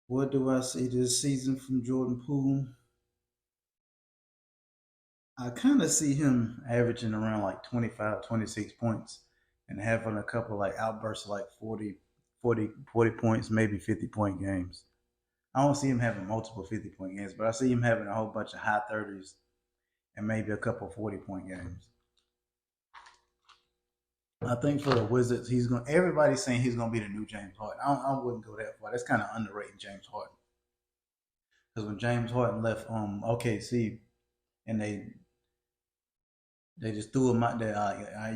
What do I see this season from Jordan Poole? I kind of see him averaging around like 25, 26 points and having a couple like outbursts of like 40 points, maybe 50-point games. I don't see him having multiple 50-point games, but I see him having a whole bunch of high 30s and maybe a couple 40-point games. I think for the Wizards, he's going. Everybody's saying he's going to be the new James Harden. I wouldn't go that far. That's kind of underrating James Harden because when James Harden left OKC and they just threw him out there.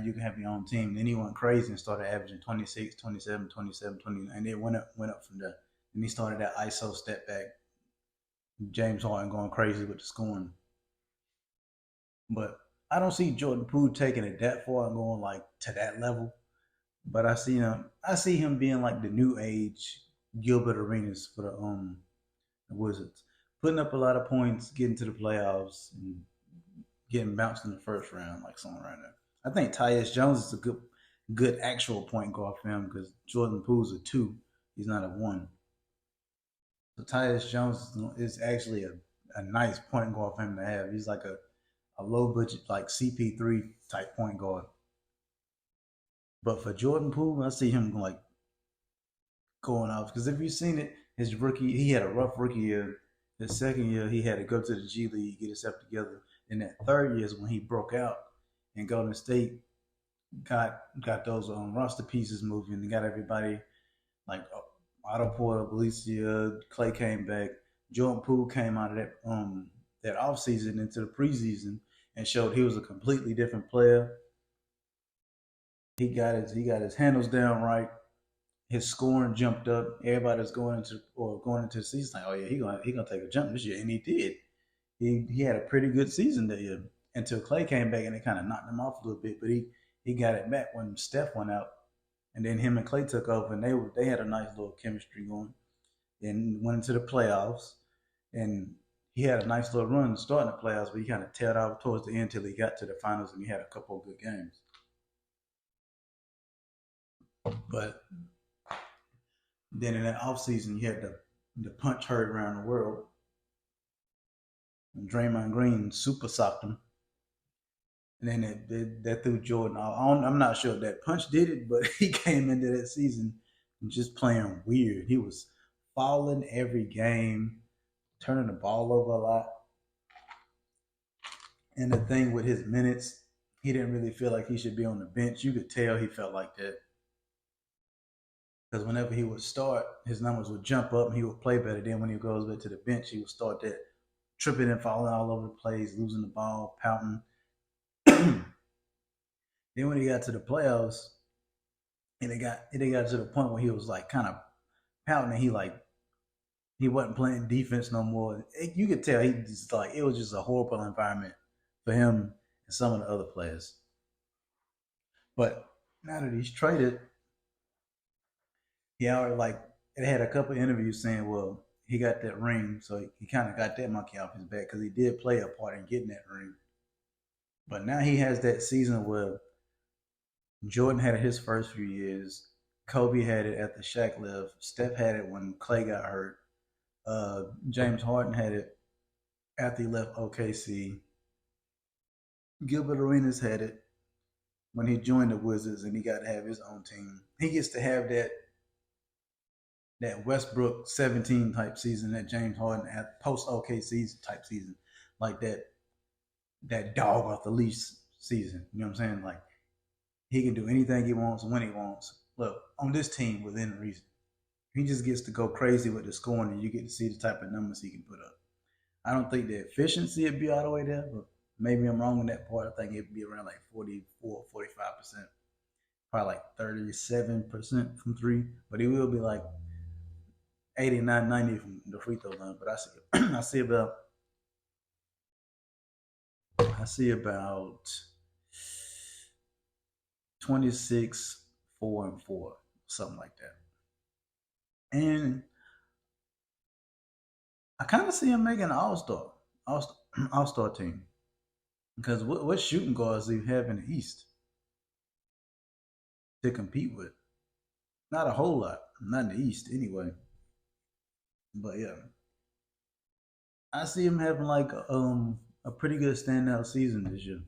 You can have your own team. Then he went crazy and started averaging 26, 27, 27, 29, and it went up from there. Then he started that ISO step back. James Harden going crazy with the scoring. But I don't see Jordan Poole taking it that far and going like to that level. But I see him being like the new age Gilbert Arenas for the Wizards, putting up a lot of points, getting to the playoffs, and getting bounced in the first round, like something right there. I think Tyus Jones is a good actual point guard for him because Jordan Poole's a two. He's not a one. So Tyus Jones is actually a nice point guard for him to have. He's like a low budget like CP3 type point guard. But for Jordan Poole, I see him like going off because if you've seen it, his rookie he had a rough rookie year. His second year he had to go to the G League, get himself together. And that third year is when he broke out and Golden State got those roster pieces moving and got everybody like Otto Porter, Valencia, Clay came back. Jordan Poole came out of that offseason into the preseason and showed he was a completely different player. He got his handles down right. His scoring jumped up. Everybody's going into the season like, oh yeah, he gonna take a jump this year, and he did. He had a pretty good season that year until Clay came back and it kind of knocked him off a little bit. But he got it back when Steph went out, and then him and Clay took over, and they had a nice little chemistry going. And went into the playoffs, and he had a nice little run starting the playoffs, but he kind of tailed off towards the end until he got to the finals, and he had a couple of good games. But then in that offseason, you had the punch heard around the world, and Draymond Green super socked him. And then that threw Jordan off. I'm not sure if that punch did it, but he came into that season just playing weird. He was falling every game, turning the ball over a lot. And the thing with his minutes, he didn't really feel like he should be on the bench. You could tell he felt like that because whenever he would start, his numbers would jump up and he would play better. Then when he goes back to the bench, he would start that tripping and falling all over the place, losing the ball, pouting. Then when he got to the playoffs, and it got to the point where he was like kind of pouting, and he wasn't playing defense no more. You could tell he just like it was just a horrible environment for him and some of the other players. But now that he's traded, he already like it had a couple of interviews saying, well, he got that ring, so he kind of got that monkey off his back because he did play a part in getting that ring. But now he has that season where Jordan had it his first few years. Kobe had it after Shaq left. Steph had it when Clay got hurt. James Harden had it after he left OKC. Gilbert Arenas had it when he joined the Wizards and he got to have his own team. He gets to have that Westbrook 17 type season, that James Harden at post OKC type season, like that dog off the leash season. You know what I'm saying? Like he can do anything he wants when he wants. Look, on this team within reason. He just gets to go crazy with the scoring and you get to see the type of numbers he can put up. I don't think the efficiency would be all the way there, but maybe I'm wrong on that part. I think it'd be around like 44, 45%, probably like 37% from three, but he will be like 89, 90 from the free throw line. But I see about I see about 26, 4 and 4, something like that. And I kind of see him making an all star team because what shooting guards do you have in the East to compete with? Not a whole lot, not in the East anyway. But yeah, I see him having like a pretty good standout season this year.